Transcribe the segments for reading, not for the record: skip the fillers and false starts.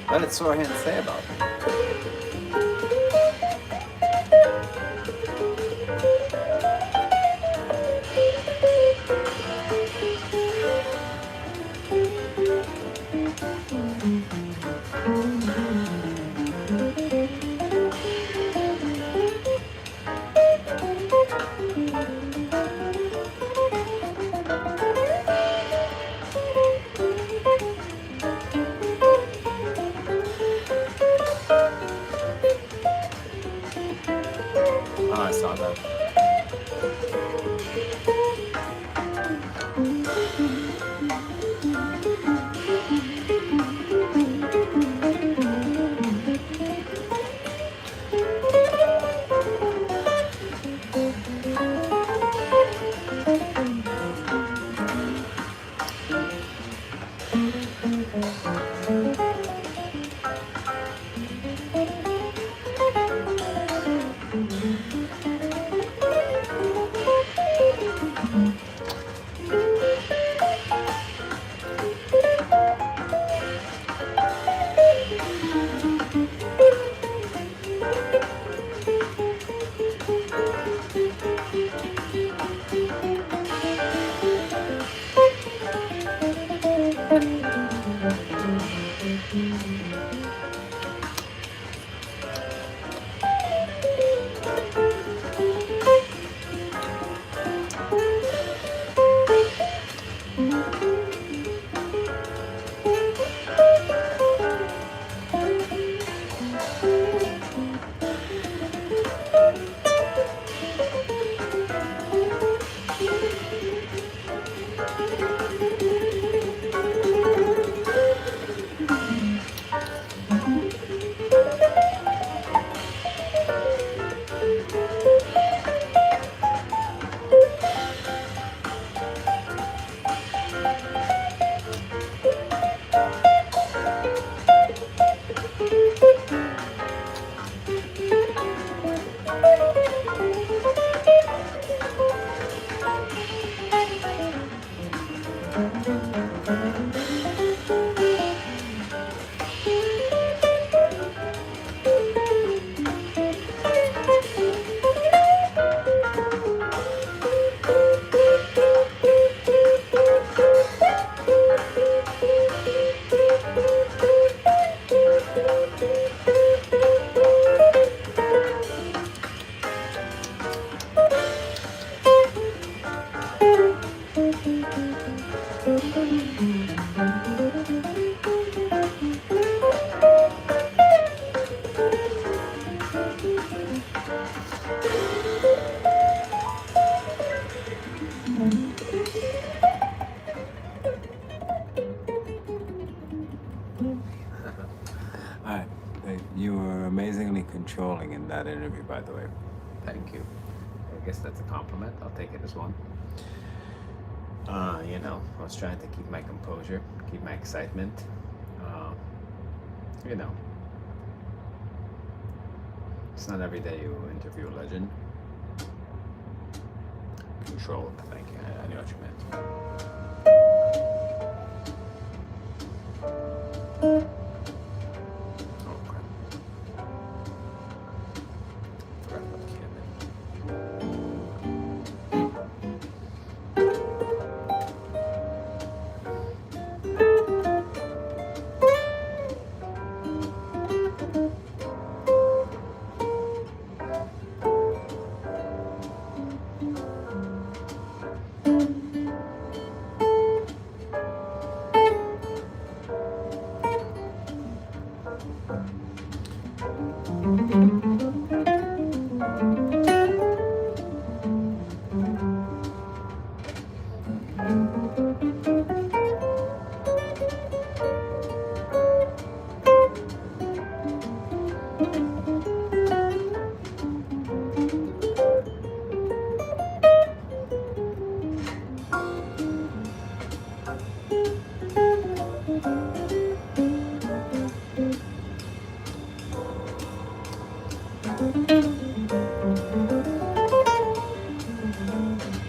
What did Sorhan say about it? Oh, I saw that. Alright, you were amazingly controlling in that interview, by the way. Thank you. I guess that's a compliment. I'll take it as one. You know, I was trying to keep my composure, keep my excitement. You know, it's not every day you interview a legend. Controlled, thank you. I knew what you meant. Oh crap. Forgot about the camera.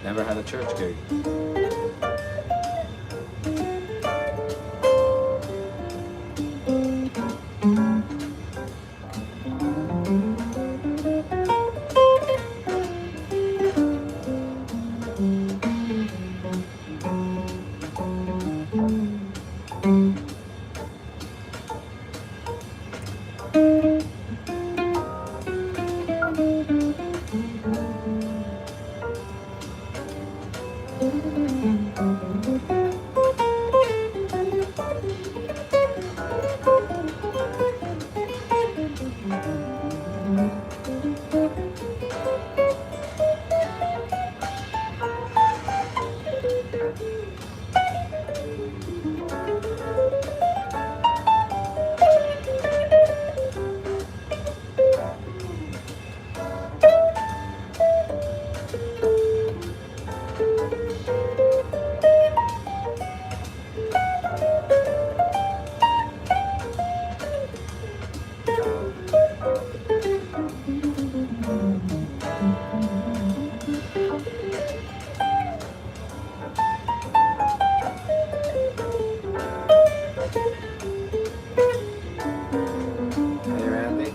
Never had a church gig. Hey, Randy.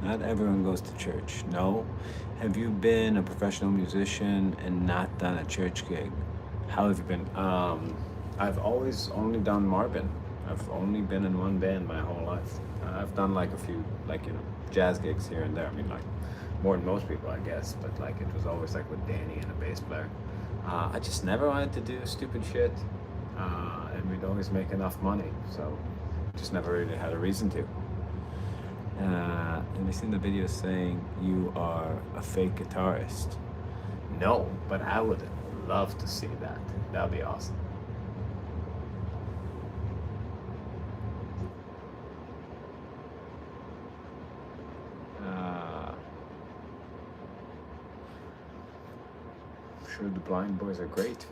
Not everyone goes to church. No. Have you been a professional musician and not done a church gig? How have you been? I've always only done Marvin. I've only been in one band my whole life. I've done like a few, like, jazz gigs here and there. I mean, like, more than most people, I guess. But, like, it was always, like, with Danny and a bass player. I just never wanted to do stupid shit. And we'd always make enough money. So, just never really had a reason to. And we seen the video saying you are a fake guitarist. No, but I would love to see that. That'd be awesome. Uh, sure, the Blind Boys are great.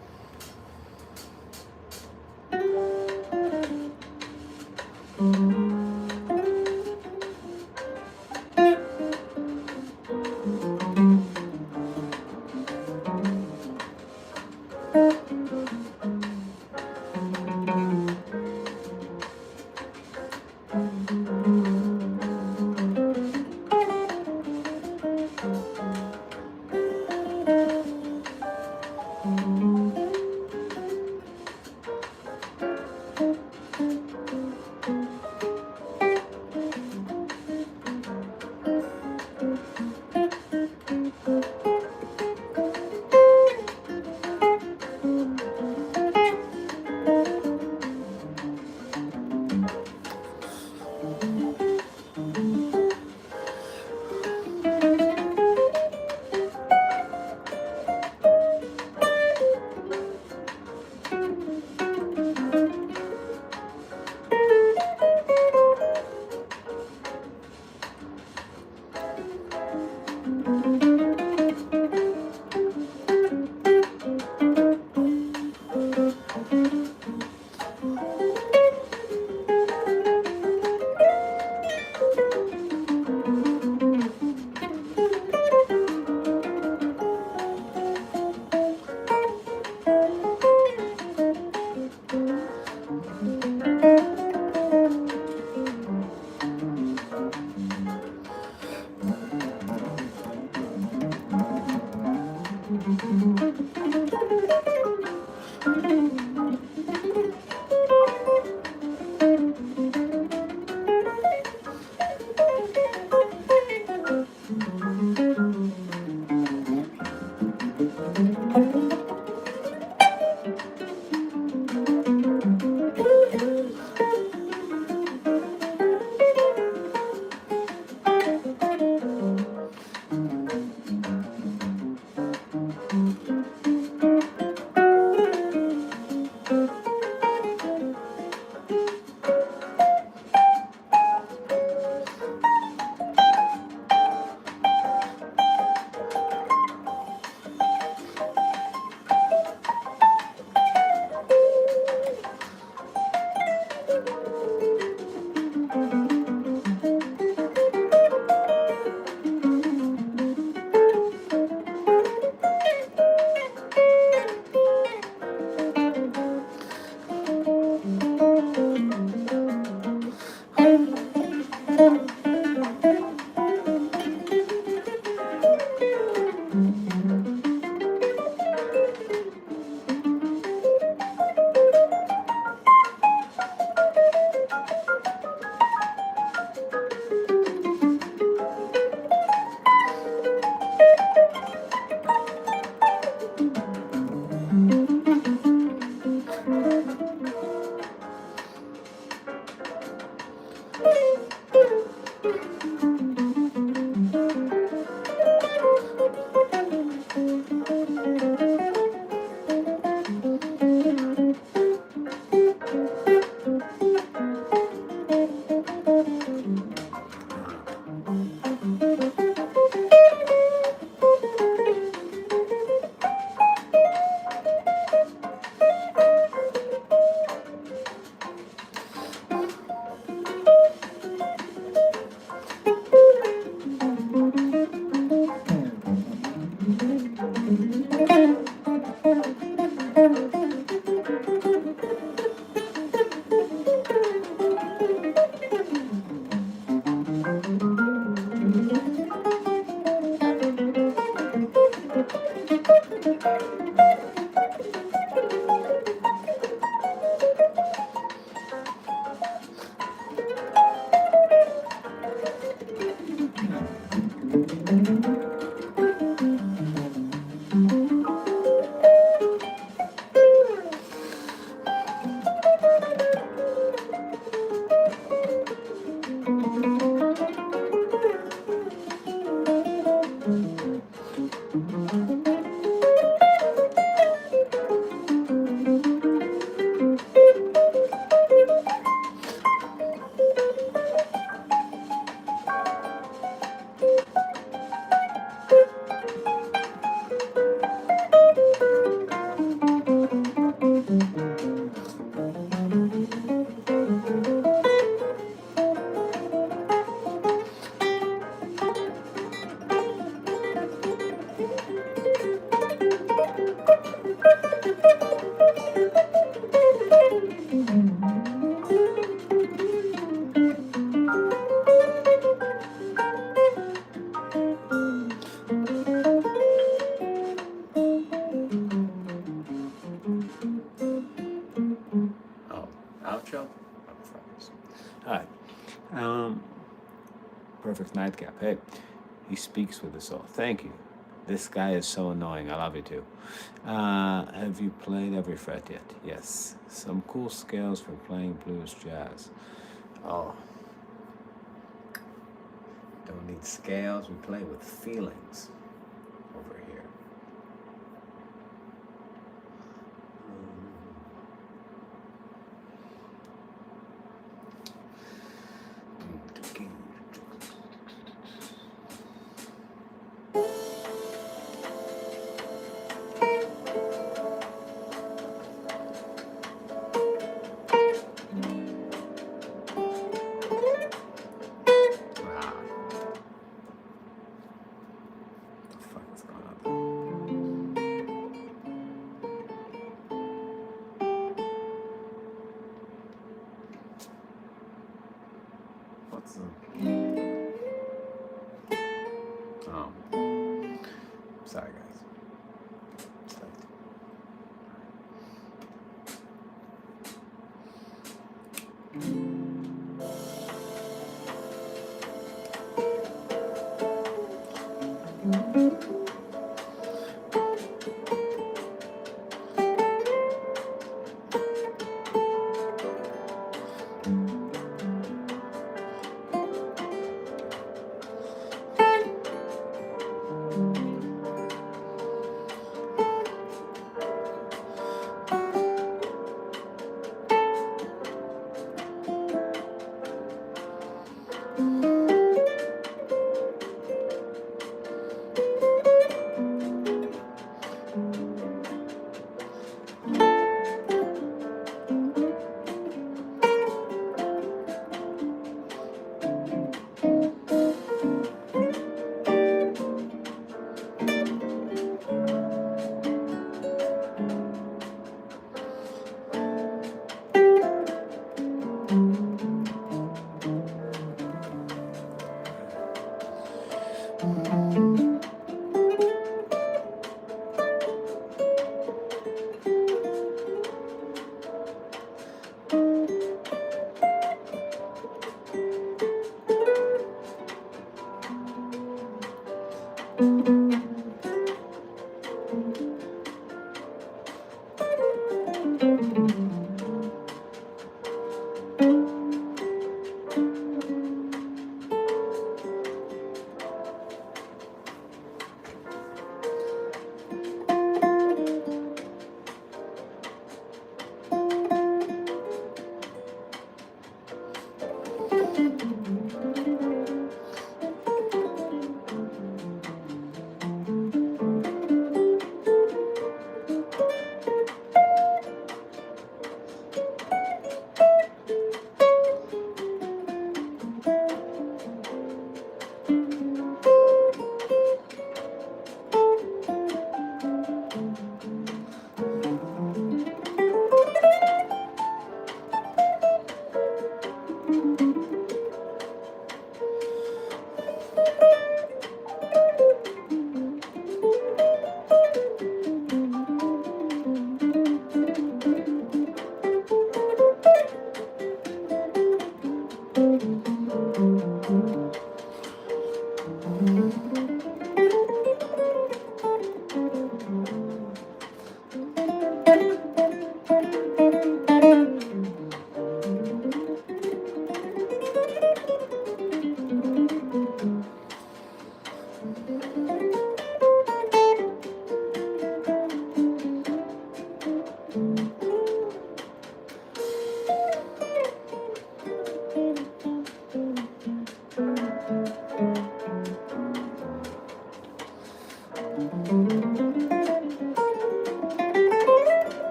chill. I prefer this. All right. Um, Perfect nightcap. Hey, he speaks with us all. Thank you. This guy is so annoying. I love you too. Have you played every fret yet? Yes. Some cool scales for playing blues jazz. Oh, Don't need scales. We play with feelings over here. Wow. What the fuck is going on there? What's the... Oh. Sorry, guys. It's late.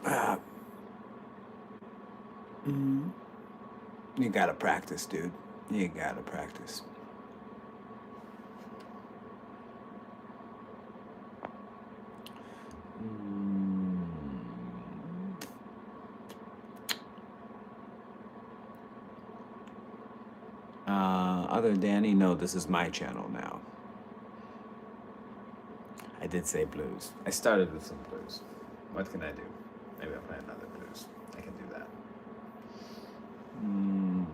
Uh, mm, you gotta practice, dude. You gotta practice. Mm. Other Danny, no, this is my channel now. I did say blues. I started with some blues. What can I do? Maybe I'll play another blues. I can do that. Mm.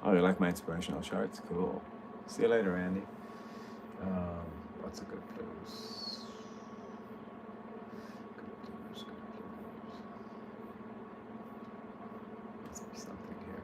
Oh, you like my inspirational charts? Cool. See you later, Andy. What's a good blues? Good blues, good blues. Must be something here.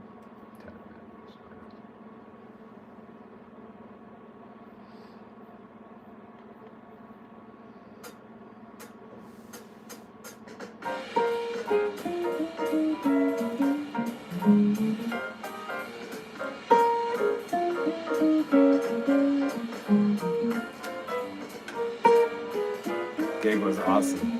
Gig was awesome.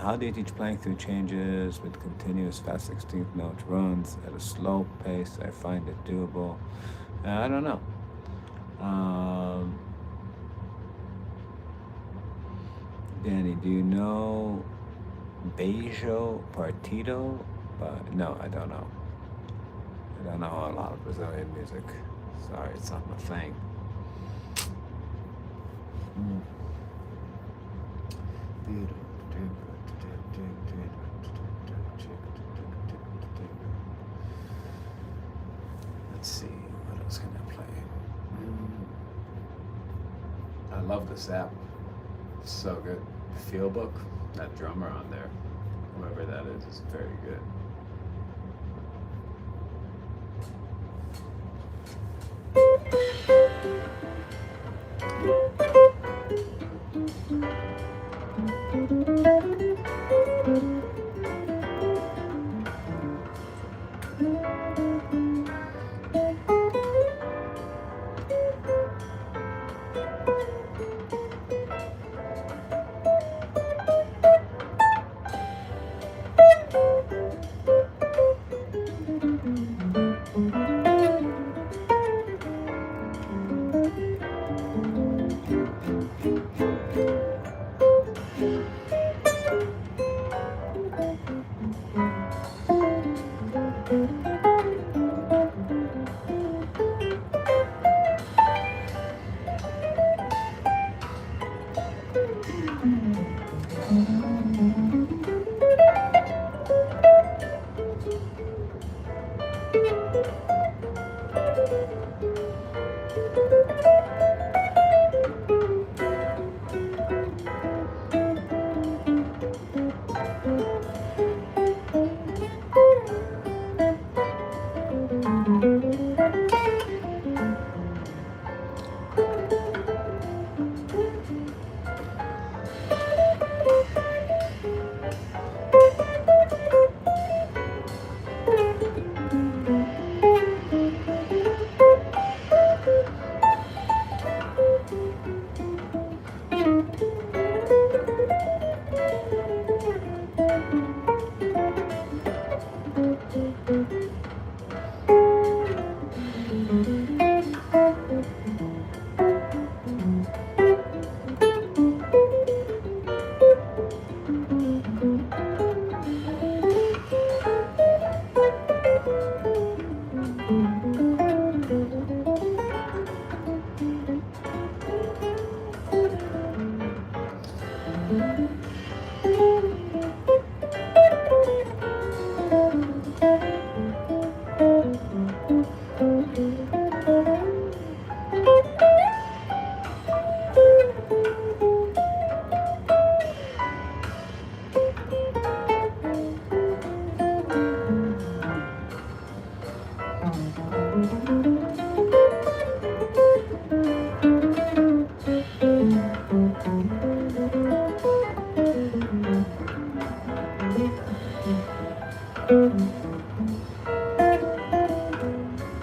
How do you teach playing through changes with continuous fast 16th note runs at a slow pace? I find it doable. I don't know. Danny, do you know Beijo Partido? but no, I don't know. I don't know a lot of Brazilian music. Sorry, it's not my thing. Let's see, what else can I play? I love this app. It's so good. Feel Book, that drummer on there, whoever that is very good.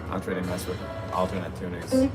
I don't really mess with alternate tunings.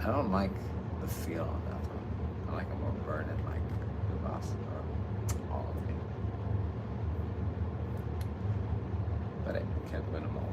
I don't like the feel on that one. I like a more burning, like the boss or all of it. But I can't win them all.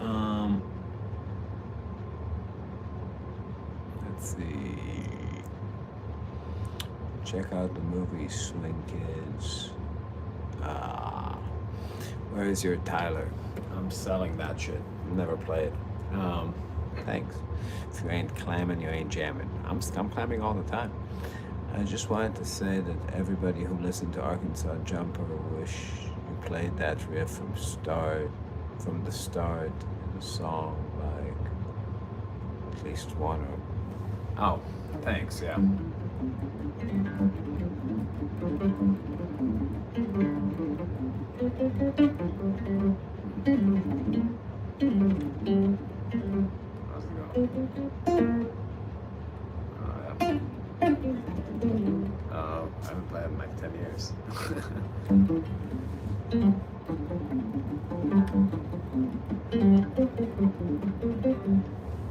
Um, let's see. Check out the movie Swing Kids. Where's your Tyler? I'm selling that shit. Never play it. Thanks. If you ain't clamming, you ain't jamming. I'm clamming all the time. I just wanted to say that everybody who listened to Arkansas Jumper wish you played that riff from the start in the song, like at least one or. Oh, thanks. Yeah. How's it going? Yeah. I haven't played in like 10 years.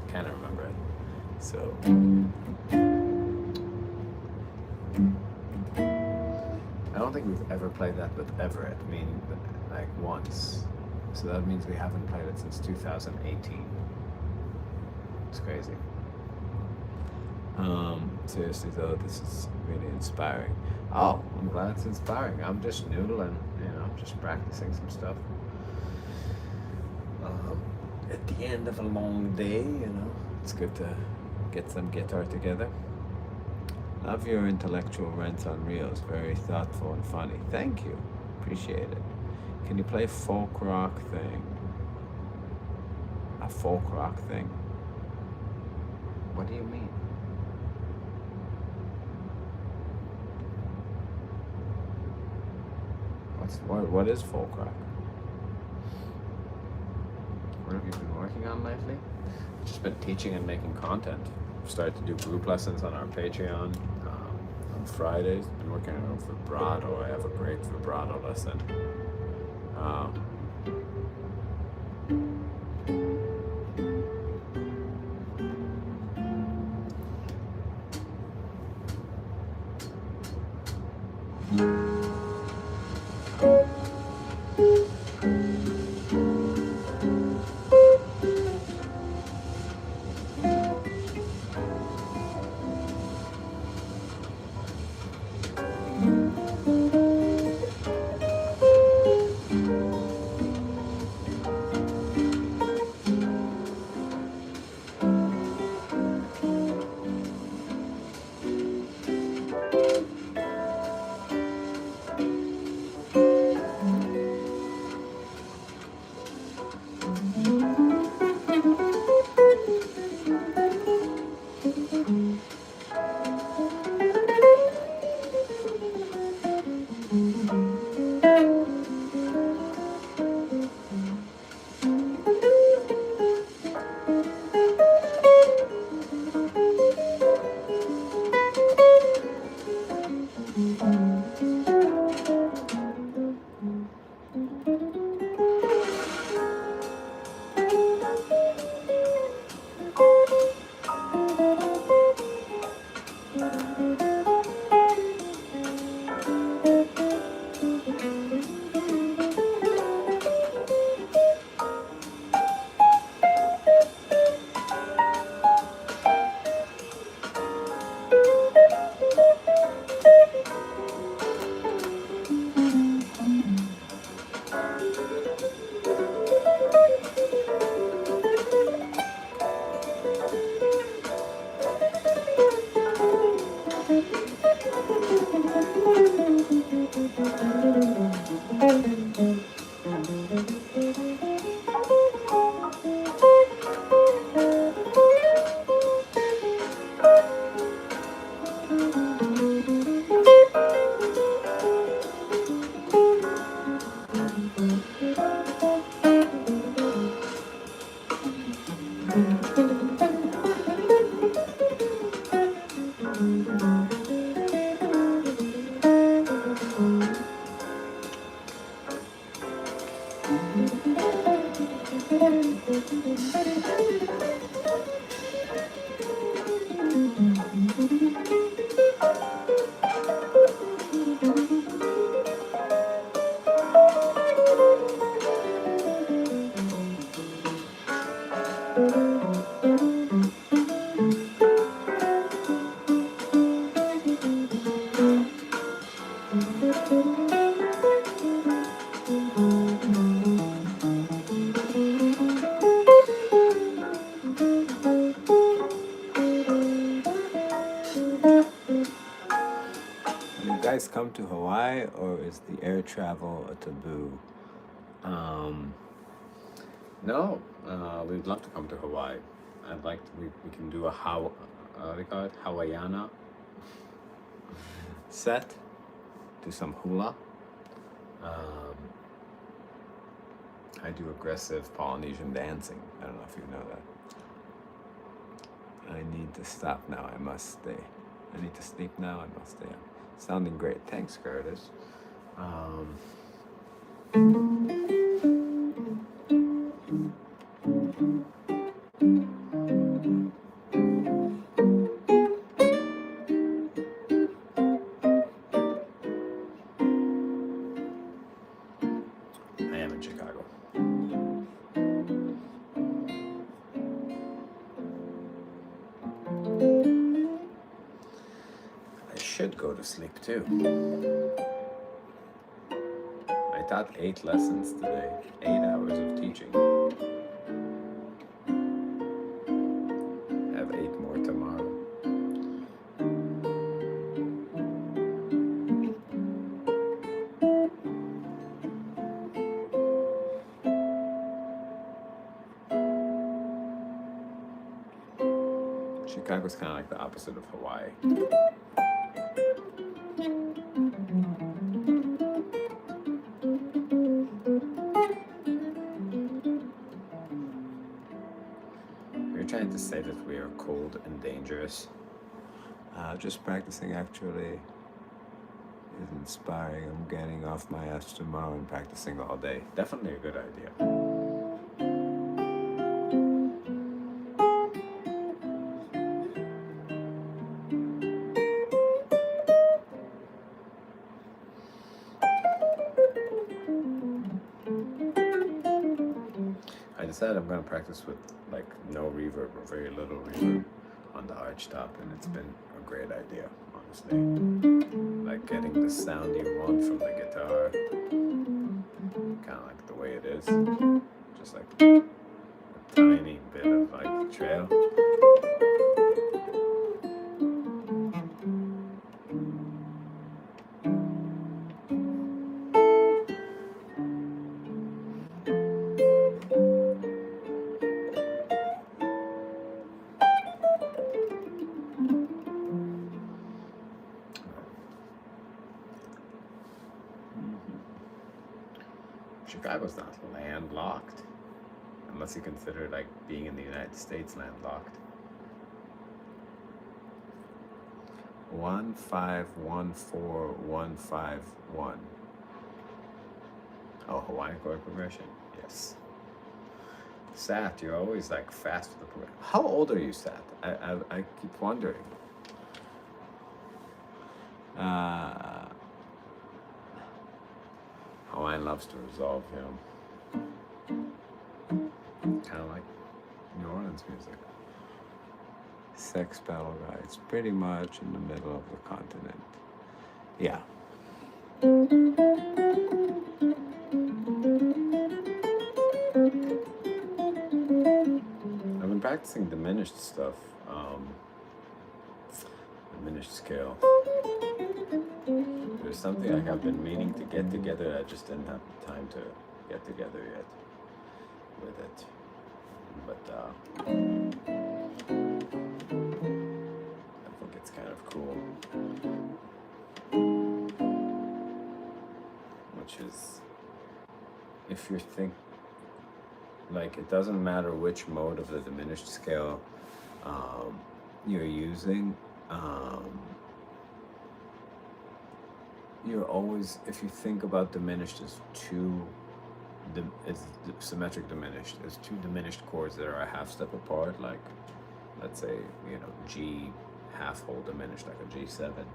Can't remember it. So. I don't think we've ever played that with Everett. I mean, like once. So that means we haven't played it since 2018. It's crazy. Seriously though, this is really inspiring. Oh, I'm glad it's inspiring. I'm just noodling, just practicing some stuff. At the end of a long day, It's good to get some guitar together. Love your intellectual rants on reels. Very thoughtful and funny. Thank you. Appreciate it. Can you play folk rock thing? A folk rock thing? What do you mean? What is folk rock? What have you been working on lately? Just been teaching and making content. Started to do group lessons on our Patreon on Fridays. Been working on vibrato. I have a great vibrato lesson. Um, Guys come to Hawaii, or is the air travel a taboo? no, we'd love to come to Hawaii. I'd like to, we can do a what do you call it? Hawaiiana set, do some hula. I do aggressive Polynesian dancing. I don't know if you know that. I need to stop now. I must stay. I need to sleep now. I must stay. Sounding great. Thanks, Curtis. I am in Chicago. I should go to sleep too. I taught 8 lessons today, 8 hours of teaching. I have 8 more tomorrow. Chicago's kind of like the opposite of Hawaii. We're trying to say that we are cold and dangerous. Just practicing actually is inspiring. I'm getting off my ass tomorrow and practicing all day. Definitely a good idea. I decided I'm going to practice with like no reverb or very little reverb on the arch top, and it's been a great idea, honestly. Like getting the sound you want from the guitar, kind of like the way it is, just like a tiny bit of like trail. Chicago's not landlocked, unless you consider like being in the United States landlocked. 1514151. Oh, Hawaiian chord progression? Yes. Sat, you're always like fast with the progression. How old are you, Sat? I keep wondering. Hawaiian loves to resolve, you know. Kind of like New Orleans music. Sex battle guy. It's pretty much in the middle of the continent. Yeah. I've been practicing diminished stuff, diminished scale. There's something like I've been meaning to get together. I just didn't have time to get together yet with it. But I think it's kind of cool. Which is, if you think, like, it doesn't matter which mode of the diminished scale you're using, you're always, if you think about diminished as it's symmetric diminished, as two diminished chords that are a half step apart, like, let's say, you know, G half whole diminished, like a G7.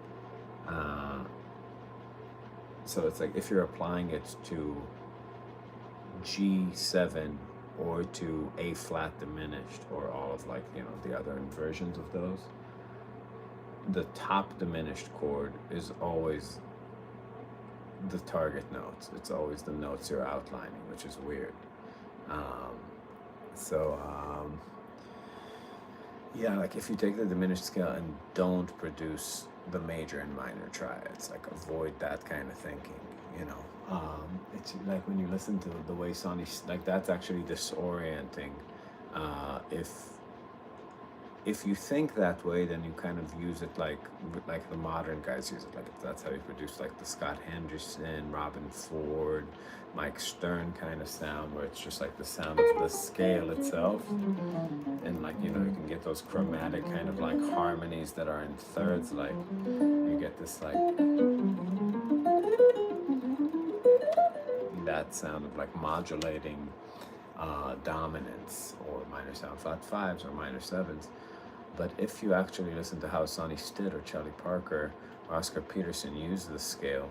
So it's like if you're applying it to G7 or to A flat diminished, or all of, like, you know, the other inversions of those, the top diminished chord is always the target notes. It's always the notes you're outlining, which is weird. Yeah, like if you take the diminished scale and don't produce the major and minor triads, like avoid that kind of thinking, you know. It's like when you listen to the way Sonny, like, that's actually disorienting. If you think that way, then you kind of use it like the modern guys use it. Like, that's how you produce like the Scott Henderson, Robin Ford, Mike Stern kind of sound, where it's just like the sound of the scale itself. And, like, you know, you can get those chromatic kind of like harmonies that are in thirds. Like, you get this like that sound of like modulating dominance, or minor sound flat fives or minor sevens. But if you actually listen to how Sonny Stitt or Charlie Parker or Oscar Peterson use the scale,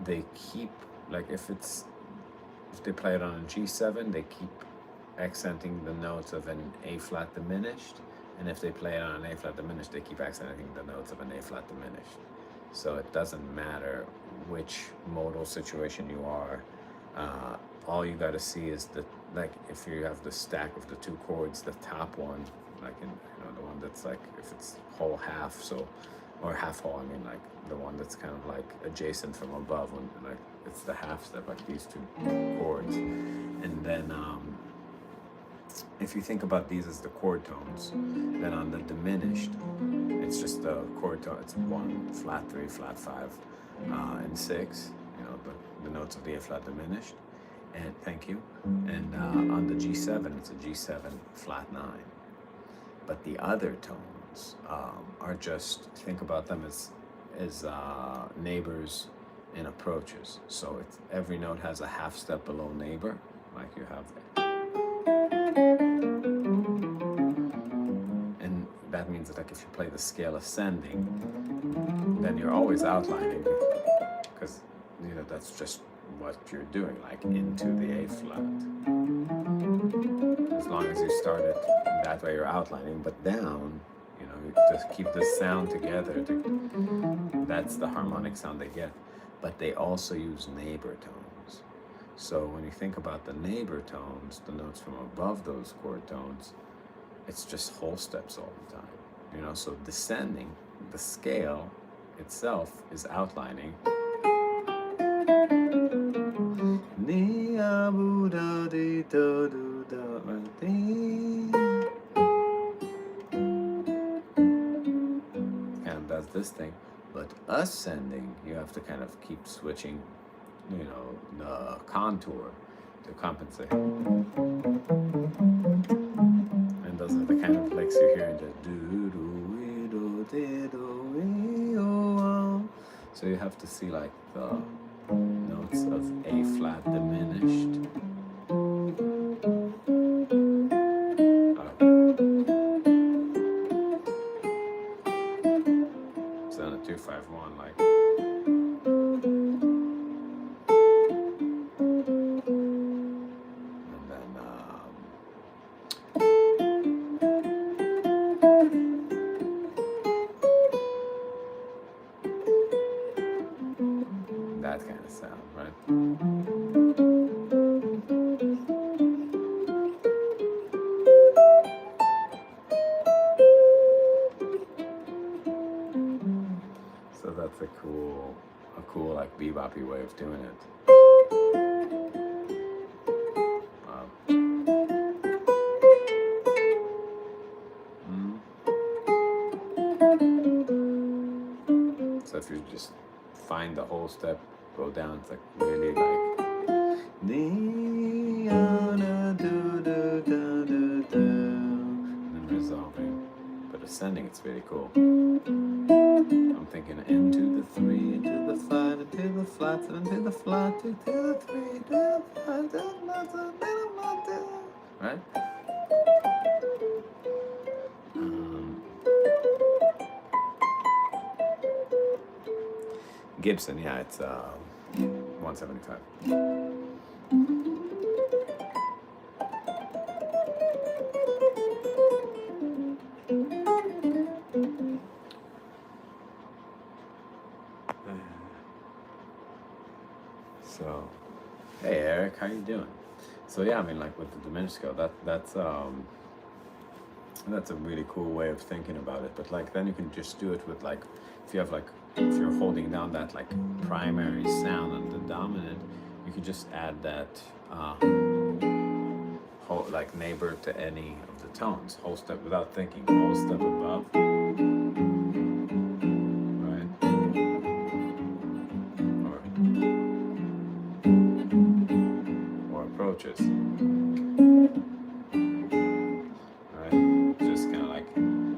they keep, like, if they play it on a G7, they keep accenting the notes of an A flat diminished, and if they play it on an A flat diminished, they keep accenting the notes of an A flat diminished. So it doesn't matter which modal situation you are. All you got to see is that, like, if you have the stack of the two chords, the top one, like, in, you know, the one that's like, if it's whole half, so, or half whole, I mean, like the one that's kind of like adjacent from above, when, like, it's the half step, like these two chords, and then if you think about these as the chord tones, then on the diminished, it's just the chord tone. It's 1, flat 3, flat 5, and 6. You know, the notes of the A flat diminished. And thank you. And on the G7, it's a G7 flat 9. But the other tones are just, think about them as neighbors and approaches. So it's, every note has a half step below neighbor, like you have there. And that means that, like, if you play the scale ascending, then you're always outlining, because you know that's just what you're doing, like into the A flat. As long as you start it that way, you're outlining, but down, you know, you just keep the sound together. That's the harmonic sound they get. But they also use neighbor tones. So when you think about the neighbor tones, the notes from above those chord tones, it's just whole steps all the time. You know, so descending, the scale itself is outlining. Kind of does this thing. But ascending, you have to kind of keep switching, you know, the contour to compensate. And those are the kind of licks you hear in the do-do-we-do-di-do-we-oh. So you have to see like the notes of A flat diminished. So on a 2-5-1, like. And then that kind of sound, right? So that's a cool like beboppy way of doing it. So if you just find the whole step, go down, it's like really like. And then resolving. But ascending, it's really cool. I'm thinking into the 3, into the 5, into the flat, into the flat, into the 3, into the 5, into the flat, into the flat, right? Gibson, yeah, it's 175. So, hey Eric, how you doing? So yeah, I mean, like with the diminished scale, that's a really cool way of thinking about it. But like then you can just do it with like, if you have like, if you're holding down that like primary sound on the dominant, you could just add that whole like neighbor to any of the tones, whole step without thinking, whole step above. Approaches. Right? Just kind of like,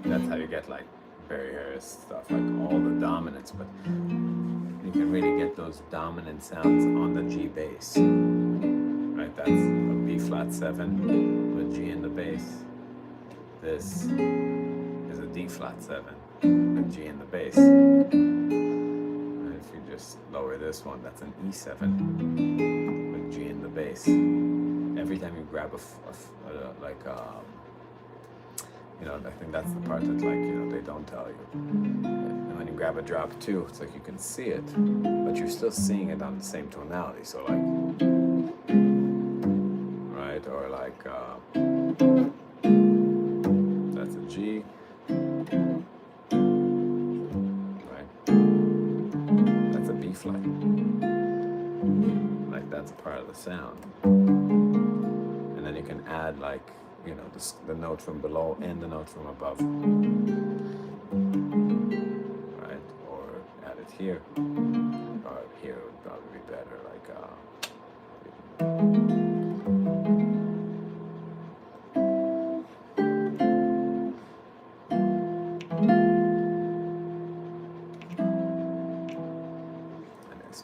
that's how you get like Barry Harris stuff, like all the dominants, but you can really get those dominant sounds on the G bass. Right? That's a B flat 7 with G in the bass. This is a D flat 7 with G in the bass. And if you just lower this one, that's an E7 with G in the bass. Every time you grab you know, I think that's the part that, like, you know, they don't tell you. And when you grab a drop 2, it's like you can see it, but you're still seeing it on the same tonality. So like, right, or like that's a G, right? That's a B flat. Like that's a part of the sound. And then you can add like you know, the note from below and the note from above, right? Or add it here, or here would probably be better, like anyways.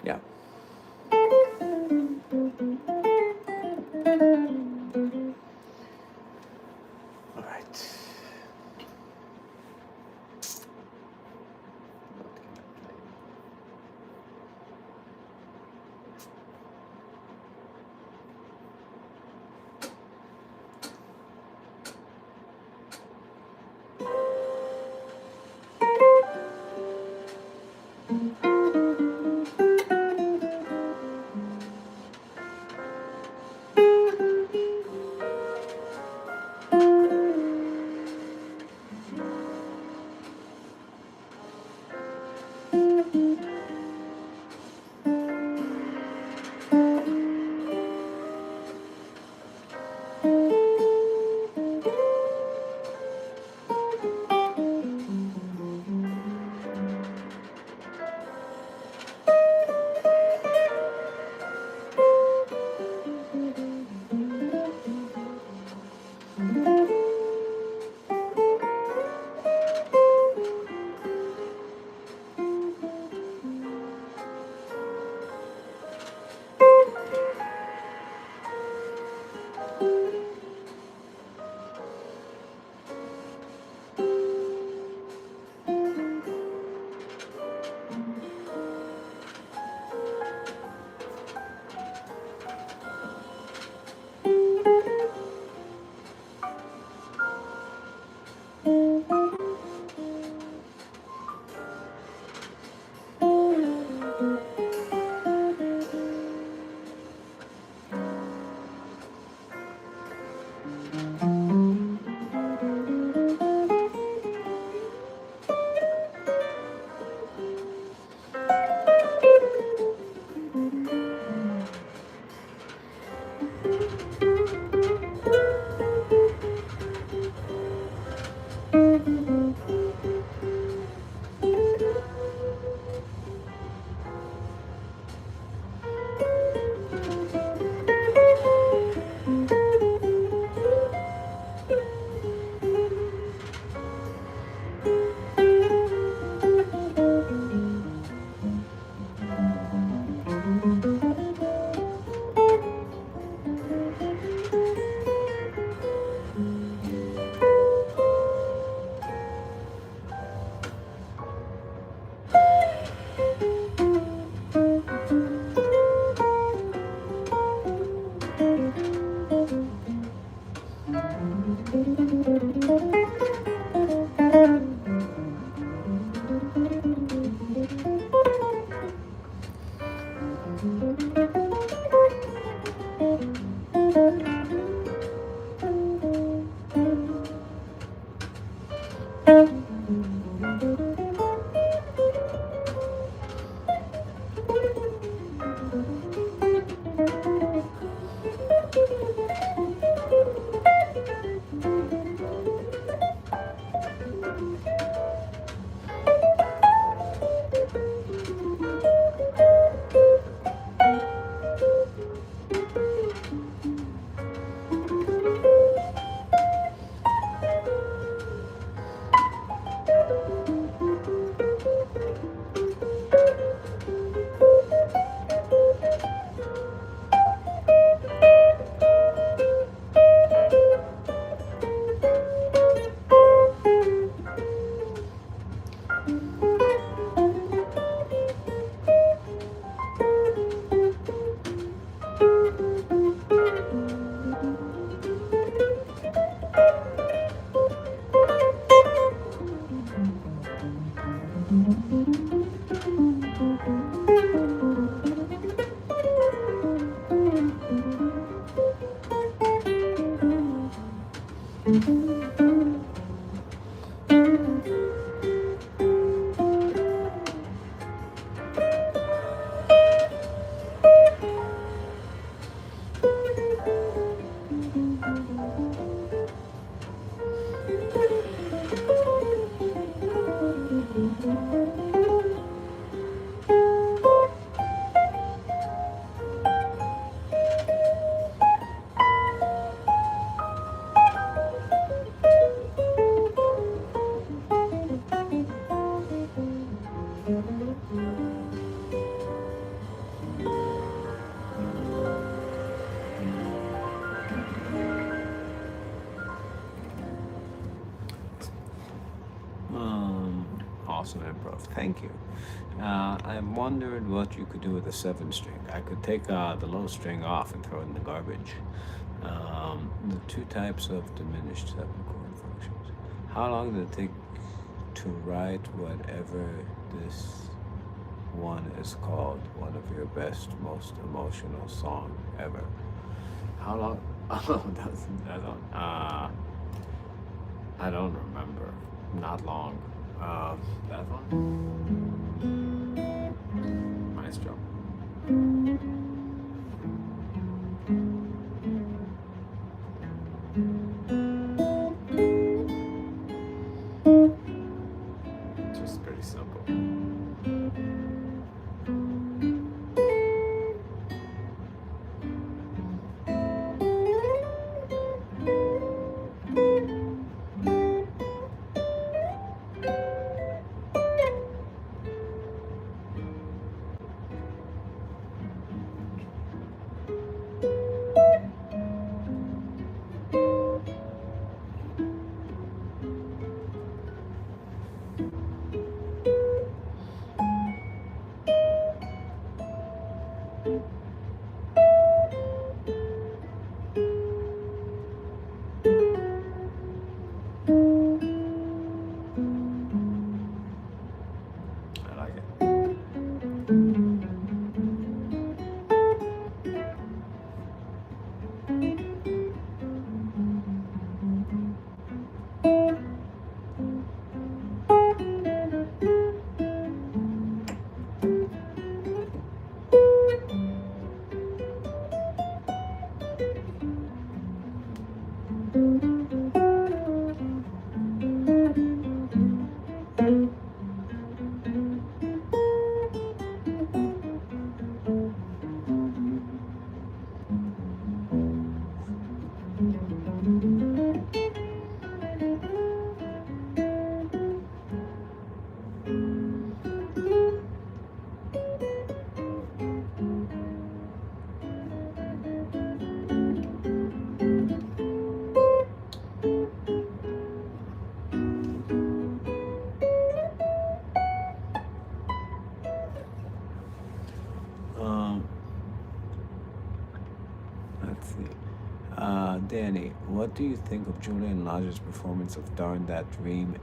Yeah. All right. What can I play? awesome improv. Thank you. I wondered what you could do with a 7 string. I could take the low string off and throw it in the garbage. The 2 types of diminished 7 chord functions. How long did it take to write whatever this one is called one of your best, most emotional song ever? How long? Oh, I don't remember. Not long. That one? Maestro. Just pretty simple. I like it. Let's see. Danny, what do you think of Julian Lodge's performance of Darn That Dream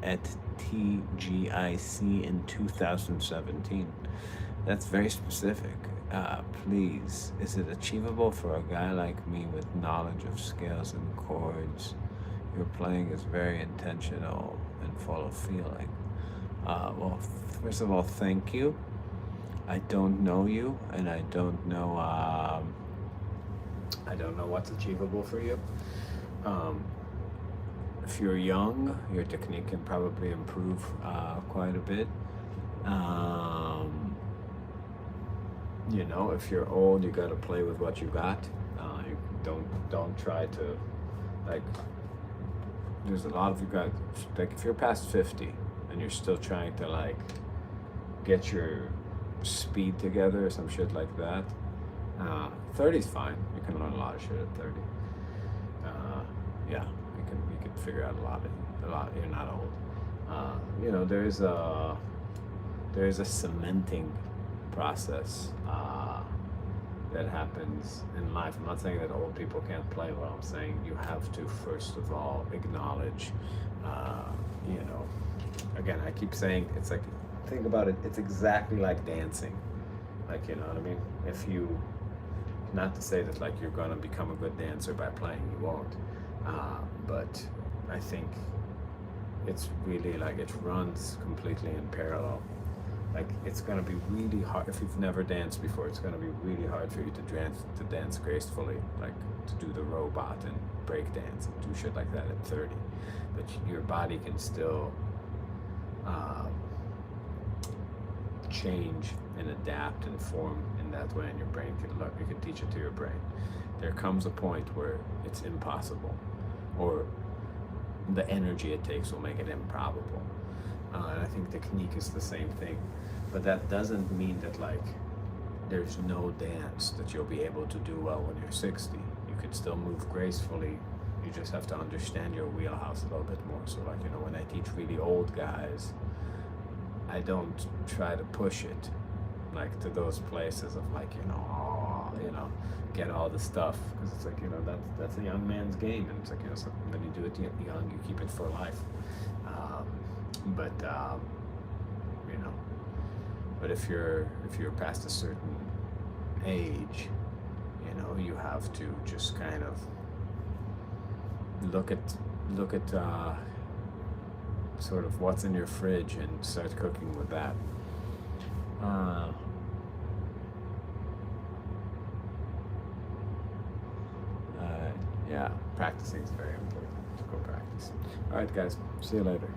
at TGIC in 2017? That's very specific. Please, is it achievable for a guy like me with knowledge of scales and chords? Your playing is very intentional and full of feeling. Well, first of all, thank you. I don't know you, and I don't know what's achievable for you. If you're young, your technique can probably improve quite a bit. You know, if you're old, you got to play with what you got. You don't try to, like. There's a lot of you guys, like, if you're past 50 and you're still trying to like get your speed together or some shit like that, 30's fine. You can learn a lot of shit at 30. Yeah, you can figure out a lot. You're not old. You know, there's a cementing process that happens in life. I'm not saying that old people can't play. What I'm saying, you have to first of all acknowledge. You know, again, I keep saying, it's like, think about it. It's exactly like dancing. Like, you know what I mean? If you, not to say that like you're gonna become a good dancer by playing, you won't. But I think it's really like, it runs completely in parallel. Like, it's gonna be really hard if you've never danced before. It's gonna be really hard for you to dance gracefully, like to do the robot and break dance and do shit like that at 30. But your body can still change and adapt and form in that way, and your brain can learn. You can teach it to your brain. There comes a point where it's impossible, or the energy it takes will make it improbable. And I think technique is the same thing, but that doesn't mean that like there's no dance that you'll be able to do well when you're 60. You could still move gracefully. You just have to understand your wheelhouse a little bit more. So like, you know, when I teach really old guys, I don't try to push it like to those places of like, get all the stuff, because it's like, that's a young man's game, and it's like, so when you do it young, you keep it for life. But you know, but if you're past a certain age, you have to just kind of look at sort of what's in your fridge and start cooking with that. Yeah, practicing is very important. Go practice. All right, guys. See you later.